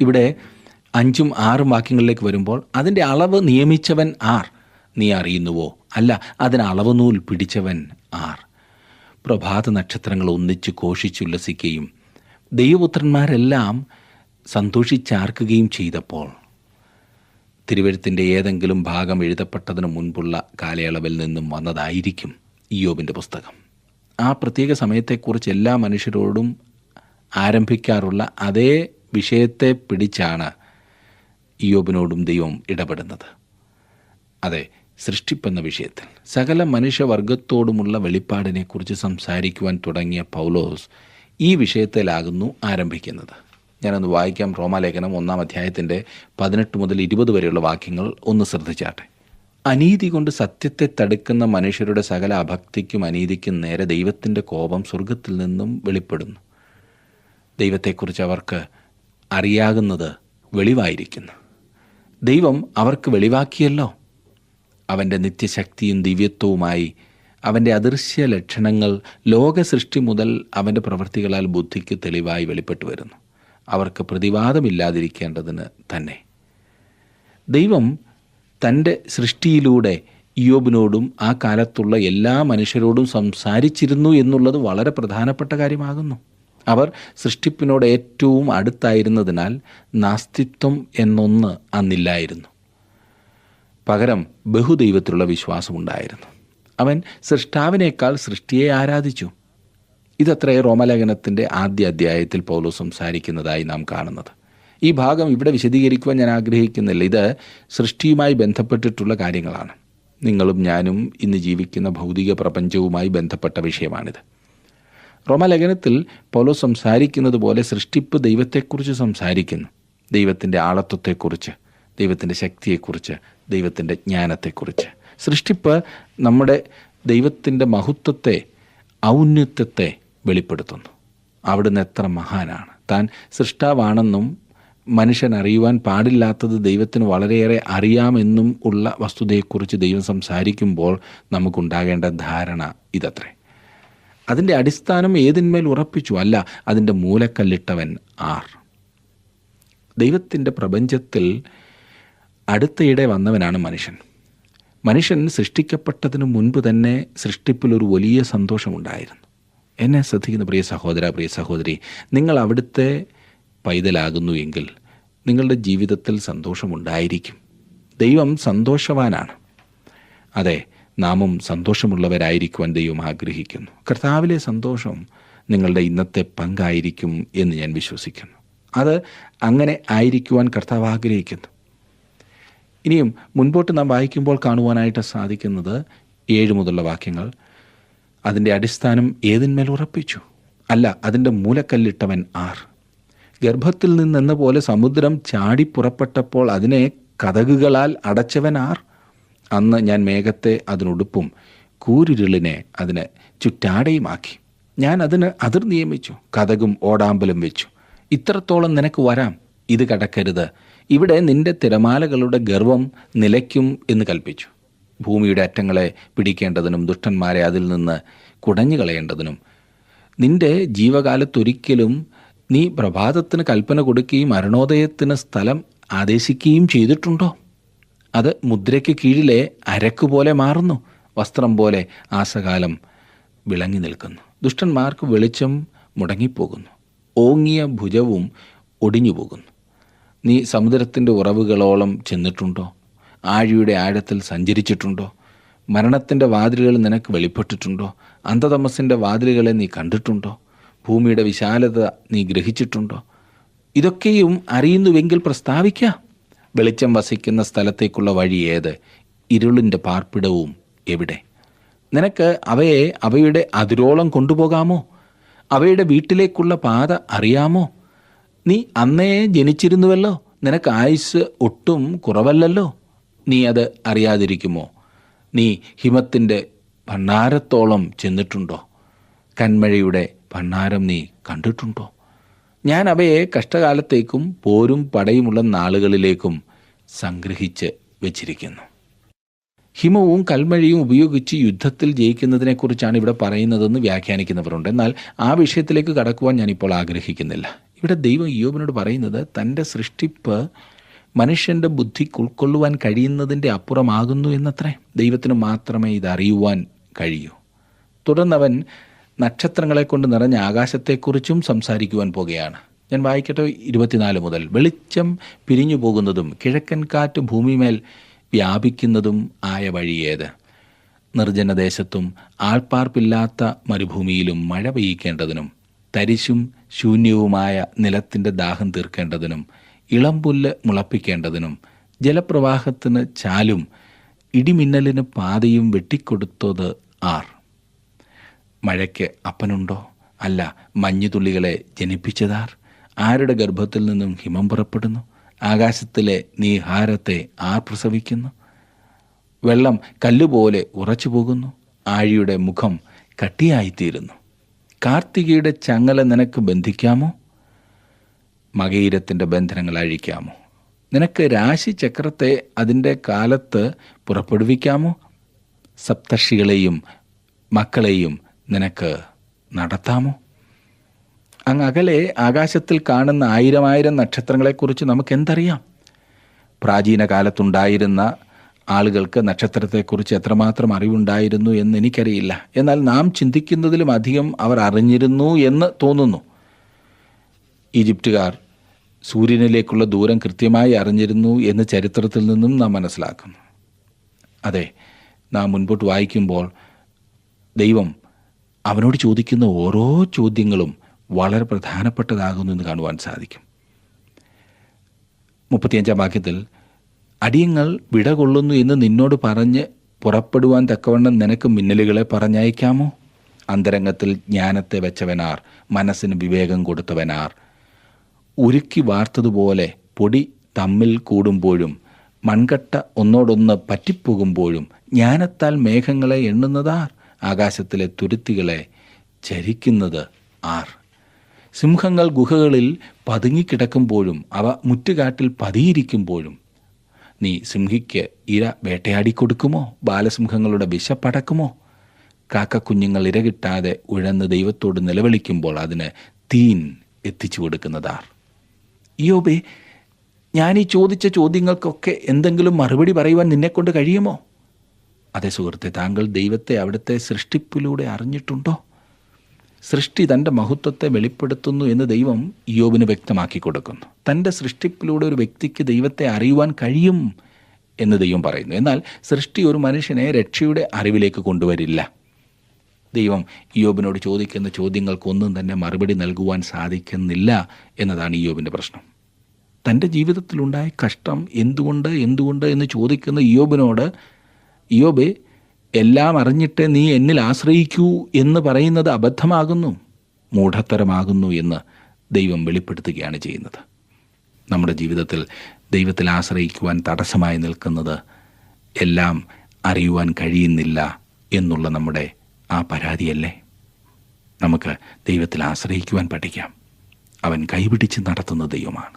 ഇവിടെ 5ഉം 6ഉം വാക്യങ്ങളിലേക്ക് വരുമ്പോൾ അതിൻ്റെ അളവ് നിയമിച്ചവൻ ആർ? നീ അറിയുന്നുവോ? അല്ല, അതിന് അളവ് നൂൽ പിടിച്ചവൻ ആർ? പ്രഭാത നക്ഷത്രങ്ങൾ ഒന്നിച്ച് ഘോഷിച്ചുല്ലസിക്കുകയും ദൈവപുത്രന്മാരെല്ലാം സന്തോഷിച്ചാർക്കുകയും ചെയ്തപ്പോൾ, തിരുവെഴുത്തിൻ്റെ ഏതെങ്കിലും ഭാഗം എഴുതപ്പെട്ടതിന് മുൻപുള്ള കാലയളവിൽ നിന്നും വന്നതായിരിക്കും ഇയ്യോബിൻ്റെ പുസ്തകം. ആ പ്രത്യേക സമയത്തെക്കുറിച്ച് എല്ലാ മനുഷ്യരോടും ആരംഭിക്കാറുള്ള അതേ വിഷയത്തെ പിടിച്ചാണ് ഇയ്യോബിനോടും ദൈവം ഇടപെടുന്നത്. അതെ, സൃഷ്ടിപ്പെന്ന വിഷയത്തിൽ സകല മനുഷ്യവർഗത്തോടുമുള്ള വെളിപ്പാടിനെക്കുറിച്ച് സംസാരിക്കുവാൻ തുടങ്ങിയ പൗലോസ് ഈ വിഷയത്തിലാകുന്നു ആരംഭിക്കുന്നത്. ഞാനൊന്ന് വായിക്കാം. റോമാലേഖനം 1-ാം അധ്യായത്തിൻ്റെ 18 മുതൽ 20 വരെയുള്ള വാക്യങ്ങൾ ഒന്ന് ശ്രദ്ധിച്ചാട്ടെ. അനീതി കൊണ്ട് സത്യത്തെ തടുക്കുന്ന മനുഷ്യരുടെ സകല അഭക്തിക്കും അനീതിക്കും നേരെ ദൈവത്തിൻ്റെ കോപം സ്വർഗത്തിൽ നിന്നും വെളിപ്പെടുന്നു. ദൈവത്തെക്കുറിച്ച് അവർക്ക് അറിയാകുന്നത് വെളിവായിരിക്കുന്നു. ദൈവം അവർക്ക് വെളിവാക്കിയല്ലോ. അവൻ്റെ നിത്യശക്തിയും ദിവ്യത്വവുമായി അവൻ്റെ അദൃശ്യ ലക്ഷണങ്ങൾ ലോകസൃഷ്ടി മുതൽ അവൻ്റെ പ്രവൃത്തികളാൽ ബുദ്ധിക്ക് തെളിവായി വെളിപ്പെട്ടു വരുന്നു. അവർക്ക് പ്രതിവാദമില്ലാതിരിക്കേണ്ടതിന് തന്നെ ദൈവം തൻ്റെ സൃഷ്ടിയിലൂടെ ഇയ്യോബിനോടും ആ കാലത്തുള്ള എല്ലാ മനുഷ്യരോടും സംസാരിച്ചിരുന്നു എന്നുള്ളത് വളരെ പ്രധാനപ്പെട്ട കാര്യമാകുന്നു. അവർ സൃഷ്ടിപ്പിനോട് ഏറ്റവും അടുത്തായിരുന്നതിനാൽ നാസ്തിത്വം എന്നൊന്ന് അന്നില്ലായിരുന്നു. പകരം ബഹുദൈവത്തിലുള്ള വിശ്വാസമുണ്ടായിരുന്നു. അവൻ സൃഷ്ടാവിനേക്കാൾ സൃഷ്ടിയെ ആരാധിച്ചു. ഇതത്രേ റോമാലേഖനത്തിൻ്റെ ആദ്യ അധ്യായത്തിൽ പൗലോസ് സംസാരിക്കുന്നതായി നാം കാണുന്നത്. ഈ ഭാഗം ഇവിടെ വിശദീകരിക്കുവാൻ ഞാൻ ആഗ്രഹിക്കുന്നില്ല. ഇത് സൃഷ്ടിയുമായി ബന്ധപ്പെട്ടിട്ടുള്ള കാര്യങ്ങളാണ്. നിങ്ങളും ഞാനും ഇന്ന് ജീവിക്കുന്ന ഭൗതിക പ്രപഞ്ചവുമായി ബന്ധപ്പെട്ട വിഷയമാണിത്. റോമാലേഖനത്തിൽ പൗലോസ് സംസാരിക്കുന്നത് പോലെ സൃഷ്ടിപ്പ് ദൈവത്തെക്കുറിച്ച് സംസാരിക്കുന്നു. ദൈവത്തിൻ്റെ ആളത്വത്തെക്കുറിച്ച്, ദൈവത്തിൻ്റെ ശക്തിയെക്കുറിച്ച്, ദൈവത്തിൻ്റെ ജ്ഞാനത്തെക്കുറിച്ച്. സൃഷ്ടിപ്പ് നമ്മുടെ ദൈവത്തിൻ്റെ മഹത്വത്തെ, ഔന്നത്യത്തെ വെളിപ്പെടുത്തുന്നു. അവിടുന്ന് എത്ര മഹാനാണ്. താൻ സൃഷ്ടാവാണെന്നും മനുഷ്യൻ അറിയുവാൻ പാടില്ലാത്തത് ദൈവത്തിന് വളരെയേറെ അറിയാമെന്നും ഉള്ള വസ്തുതയെക്കുറിച്ച് ദൈവം സംസാരിക്കുമ്പോൾ നമുക്കുണ്ടാകേണ്ട ധാരണ ഇതത്രേ. അതിൻ്റെ അടിസ്ഥാനം ഏതിന്മേൽ ഉറപ്പിച്ചു? അല്ല, അതിൻ്റെ മൂലക്കല്ലിട്ടവൻ ആർ? ദൈവത്തിൻ്റെ പ്രപഞ്ചത്തിൽ അടുത്തയിടെ വന്നവനാണ് മനുഷ്യൻ. മനുഷ്യൻ സൃഷ്ടിക്കപ്പെട്ടതിന് മുൻപ് തന്നെ സൃഷ്ടിപ്പിലൊരു വലിയ സന്തോഷമുണ്ടായിരുന്നു. എന്നെ ശ്രദ്ധിക്കുന്ന പ്രിയ സഹോദര, പ്രിയ സഹോദരി, നിങ്ങൾ അവിടുത്തെ പൈതലാകുന്നു എങ്കിൽ നിങ്ങളുടെ ജീവിതത്തിൽ സന്തോഷമുണ്ടായിരിക്കും. ദൈവം സന്തോഷവാനാണ്. അതെ, നാമും സന്തോഷമുള്ളവരായിരിക്കുവാൻ ദൈവം ആഗ്രഹിക്കുന്നു. കർത്താവിലെ സന്തോഷം നിങ്ങളുടെ ഇന്നത്തെ പങ്കായിരിക്കും എന്ന് ഞാൻ വിശ്വസിക്കുന്നു. അത് അങ്ങനെ ആയിരിക്കുവാൻ കർത്താവ് ആഗ്രഹിക്കുന്നു. ഇനിയും മുൻപോട്ട് നാം വായിക്കുമ്പോൾ കാണുവാനായിട്ട് സാധിക്കുന്നത് 7 മുതലുള്ള വാക്യങ്ങൾ. അതിൻ്റെ അടിസ്ഥാനം ഏതിന്മേൽ ഉറപ്പിച്ചു? അല്ല, അതിൻ്റെ മൂലക്കല്ലിട്ടവൻ ആർ? ഗർഭത്തിൽ നിന്നെന്ന പോലെ സമുദ്രം ചാടിപ്പുറപ്പെട്ടപ്പോൾ അതിനെ കതകുകളാൽ അടച്ചവൻ ആർ? അന്ന് ഞാൻ മേഘത്തെ അതിനുടുപ്പും കൂരിരുളിനെ അതിന് ചുറ്റാടയുമാക്കി. ഞാൻ അതിന് അതിർ നിയമിച്ചു, കതകും ഓടാമ്പലും വെച്ചു. ഇത്രത്തോളം നിനക്ക് വരാം, ഇത് കടക്കരുത്. ഇവിടെ നിന്റെ തിരമാലകളുടെ ഗർവം നിലയ്ക്കും എന്ന് കൽപ്പിച്ചു. ഭൂമിയുടെ അറ്റങ്ങളെ പിടിക്കേണ്ടതിനും ദുഷ്ടന്മാരെ അതിൽ നിന്ന് കുടഞ്ഞു കളയേണ്ടതിനും നിന്റെ ജീവകാലത്തൊരിക്കലും നീ പ്രഭാതത്തിന് കൽപ്പന കൊടുക്കുകയും അരുണോദയത്തിന് സ്ഥലം ആദേശിക്കുകയും ചെയ്തിട്ടുണ്ടോ? അത് മുദ്രയ്ക്ക് കീഴിലെ അരക്കുപോലെ മാറുന്നു, വസ്ത്രം പോലെ ആസകാലം വിളങ്ങി നിൽക്കുന്നു. ദുഷ്ടന്മാർക്ക് വെളിച്ചം മുടങ്ങിപ്പോകുന്നു, ഓങ്ങിയ ഭുജവും ഒടിഞ്ഞു പോകുന്നു. നീ സമുദ്രത്തിൻ്റെ ഉറവുകളോളം ചെന്നിട്ടുണ്ടോ? ആഴിയുടെ ആഴത്തിൽ സഞ്ചരിച്ചിട്ടുണ്ടോ? മരണത്തിൻ്റെ വാതിലുകൾ നിനക്ക് വെളിപ്പെട്ടിട്ടുണ്ടോ? അന്ധതമസിൻ്റെ വാതിലുകളെ നീ കണ്ടിട്ടുണ്ടോ? ഭൂമിയുടെ വിശാലത നീ ഗ്രഹിച്ചിട്ടുണ്ടോ? ഇതൊക്കെയും അറിയുന്നുവെങ്കിൽ പ്രസ്താവിക്കുക. വെളിച്ചം വസിക്കുന്ന സ്ഥലത്തേക്കുള്ള വഴി ഏത്? ഇരുളിൻ്റെ പാർപ്പിടവും എവിടെ? നിനക്ക് അവയെ അവയുടെ അതിരോളം കൊണ്ടുപോകാമോ? അവയുടെ വീട്ടിലേക്കുള്ള പാത അറിയാമോ? നീ അന്നേ ജനിച്ചിരുന്നുവല്ലോ, നിനക്ക് ആയുസ് ഒട്ടും കുറവല്ലല്ലോ. നീ അത് അറിയാതിരിക്കുമോ? നീ ഹിമത്തിൻ്റെ ഭണ്ഡാരത്തോളം ചെന്നിട്ടുണ്ടോ? കന്മഴയുടെ ഭണ്ഡാരം നീ കണ്ടിട്ടുണ്ടോ? ഞാൻ അവയെ കഷ്ടകാലത്തേക്കും പോരും പടയുമുള്ള നാളുകളിലേക്കും സംഗ്രഹിച്ച് വച്ചിരിക്കുന്നു. ഹിമവും കൽമഴയും ഉപയോഗിച്ച് യുദ്ധത്തിൽ ജയിക്കുന്നതിനെക്കുറിച്ചാണ് ഇവിടെ പറയുന്നതെന്ന് വ്യാഖ്യാനിക്കുന്നവരുണ്ട്. എന്നാൽ ആ വിഷയത്തിലേക്ക് കടക്കുവാൻ ഞാനിപ്പോൾ ആഗ്രഹിക്കുന്നില്ല. ഇവിടെ ദൈവം ഇയ്യോബിനോട് പറയുന്നത് തൻ്റെ സൃഷ്ടിപ്പ് മനുഷ്യൻ്റെ ബുദ്ധിക്ക് ഉൾക്കൊള്ളുവാൻ കഴിയുന്നതിൻ്റെ അപ്പുറമാകുന്നു എന്നത്രേ. ദൈവത്തിന് മാത്രമേ ഇതറിയുവാൻ കഴിയൂ. തുടർന്നവൻ നക്ഷത്രങ്ങളെ കൊണ്ട് നിറഞ്ഞ ആകാശത്തെക്കുറിച്ചും സംസാരിക്കുവാൻ പോകുകയാണ്. ഞാൻ വായിക്കട്ടെ 24 മുതൽ. വെളിച്ചം പിരിഞ്ഞു പോകുന്നതും കിഴക്കൻ കാറ്റ് ഭൂമിമേൽ വ്യാപിക്കുന്നതും ആയ വഴിയേത്? നിർജ്ജനദേശത്തും ആൾപ്പാർപ്പില്ലാത്ത മരുഭൂമിയിലും മഴ പെയ്യിക്കേണ്ടതിനും തരിശും ശൂന്യവുമായ നിലത്തിൻ്റെ ദാഹം തീർക്കേണ്ടതിനും ഇളംപുല്ല് മുളപ്പിക്കേണ്ടതിനും ജലപ്രവാഹത്തിന് ചാലും ഇടിമിന്നലിന് പാതയും വെട്ടിക്കൊടുത്തത് ആർ? മഴയ്ക്ക് അപ്പനുണ്ടോ? അല്ല, മഞ്ഞുതുള്ളികളെ ജനിപ്പിച്ചതാർ? ആരുടെ ഗർഭത്തിൽ നിന്നും ഹിമം പുറപ്പെടുന്നു? ആകാശത്തിലെ നീഹാരത്തെ ആർ പ്രസവിക്കുന്നു? വെള്ളം കല്ലുപോലെ ഉറച്ചു പോകുന്നു, ആഴിയുടെ മുഖം കട്ടിയായിത്തീരുന്നു. കാർത്തികയുടെ ചങ്ങല നിനക്ക് ബന്ധിക്കാമോ? മകയിരത്തിൻ്റെ ബന്ധനങ്ങൾ അഴിക്കാമോ? നിനക്ക് രാശിചക്രത്തെ അതിൻ്റെ കാലത്ത് പുറപ്പെടുവിക്കാമോ? സപ്തർഷികളെയും മക്കളെയും നിനക്ക് നടത്താമോ? അങ്ങ് അകലെ ആകാശത്തിൽ കാണുന്ന 1000 നക്ഷത്രങ്ങളെക്കുറിച്ച് നമുക്ക് എന്തറിയാം? പ്രാചീന കാലത്തുണ്ടായിരുന്ന ആളുകൾക്ക് നക്ഷത്രത്തെക്കുറിച്ച് എത്രമാത്രം അറിവുണ്ടായിരുന്നു എന്ന് എനിക്കറിയില്ല. എന്നാൽ നാം ചിന്തിക്കുന്നതിലും അധികം അവർ അറിഞ്ഞിരുന്നു എന്ന് തോന്നുന്നു. ഈജിപ്തുകാർ സൂര്യനിലേക്കുള്ള ദൂരം കൃത്യമായി അറിഞ്ഞിരുന്നു എന്ന് ചരിത്രത്തിൽ നിന്നും നാം മനസ്സിലാക്കുന്നു. അതെ, നാം മുൻപോട്ട് വായിക്കുമ്പോൾ ദൈവം അവനോട് ചോദിക്കുന്ന ഓരോ ചോദ്യങ്ങളും വളരെ പ്രധാനപ്പെട്ടതാകുന്നു എന്ന് കാണുവാൻ സാധിക്കും. 35 വാക്യത്തിൽ, അടിയങ്ങൾ വിട കൊള്ളുന്നു എന്ന് നിന്നോട് പറഞ്ഞ് പുറപ്പെടുവാൻ തക്കവണ്ണം നിനക്ക് മിന്നലുകളെ പറഞ്ഞയക്കാമോ? അന്തരംഗത്തിൽ ജ്ഞാനത്തെ വെച്ചവനാർ? മനസ്സിന് വിവേകം കൊടുത്തവനാർ? ഉരുക്കി വാർത്തതുപോലെ പൊടി തമ്മിൽ കൂടുമ്പോഴും മൺകട്ട ഒന്നോടൊന്ന് പറ്റിപ്പോകുമ്പോഴും ജ്ഞാനത്താൽ മേഘങ്ങളെ എണ്ണുന്നതാർ? ആകാശത്തിലെ തുരുത്തികളെ ചരിക്കുന്നത് ആർ? സിംഹങ്ങൾ ഗുഹകളിൽ പതുങ്ങിക്കിടക്കുമ്പോഴും അവ മുറ്റുകാട്ടിൽ പതിയിരിക്കുമ്പോഴും നീ സിംഹിക്ക് ഇര വേട്ടയാടിക്കൊടുക്കുമോ? ബാലസിംഹങ്ങളുടെ വിശപ്പടക്കുമോ? കാക്കക്കുഞ്ഞുങ്ങൾ ഇര കിട്ടാതെ ഉഴന്ന് ദൈവത്തോട് നിലവിളിക്കുമ്പോൾ അതിന് തീൻ എത്തിച്ചു കൊടുക്കുന്നതാർ? ഇയ്യോബേ, ഞാൻ ഈ ചോദിച്ച ചോദ്യങ്ങൾക്കൊക്കെ എന്തെങ്കിലും മറുപടി പറയുവാൻ നിന്നെക്കൊണ്ട് കഴിയുമോ? അതേ സുഹൃത്തെ, താങ്കൾ ദൈവത്തെ അവിടുത്തെ സൃഷ്ടിപ്പിലൂടെ അറിഞ്ഞിട്ടുണ്ടോ? സൃഷ്ടി തൻ്റെ മഹത്വത്തെ വെളിപ്പെടുത്തുന്നു എന്ന് ദൈവം ഇയ്യോബിന് വ്യക്തമാക്കി കൊടുക്കുന്നു. തൻ്റെ സൃഷ്ടിപ്പിലൂടെ ഒരു വ്യക്തിക്ക് ദൈവത്തെ അറിയുവാൻ കഴിയും എന്ന് ദൈവം പറയുന്നു. എന്നാൽ സൃഷ്ടി ഒരു മനുഷ്യനെ രക്ഷയുടെ അറിവിലേക്ക് കൊണ്ടുവരില്ല. ദൈവം ഇയ്യോബിനോട് ചോദിക്കുന്ന ചോദ്യങ്ങൾക്കൊന്നും തന്നെ മറുപടി നൽകുവാൻ സാധിക്കുന്നില്ല എന്നതാണ് ഇയ്യോബിൻ്റെ പ്രശ്നം. തൻ്റെ ജീവിതത്തിലുണ്ടായ കഷ്ടം എന്തുകൊണ്ട് എന്ന് ചോദിക്കുന്ന ഇയ്യോബിനോട്, ഇയ്യോബേ, എല്ലാം അറിഞ്ഞിട്ട് നീ എന്നിൽ ആശ്രയിക്കൂ എന്ന് പറയുന്നത് അബദ്ധമാകുന്നു, മൂഢത്തരമാകുന്നു എന്ന് ദൈവം വെളിപ്പെടുത്തുകയാണ് ചെയ്യുന്നത്. നമ്മുടെ ജീവിതത്തിൽ ദൈവത്തിൽ ആശ്രയിക്കുവാൻ തടസ്സമായി നിൽക്കുന്നത് എല്ലാം അറിയുവാൻ കഴിയുന്നില്ല എന്നുള്ള നമ്മുടെ ആ പരാതിയല്ലേ? നമുക്ക് ദൈവത്തിൽ ആശ്രയിക്കുവാൻ പഠിക്കാം. അവൻ കൈപിടിച്ച് നടത്തുന്ന ദൈവമാണ്.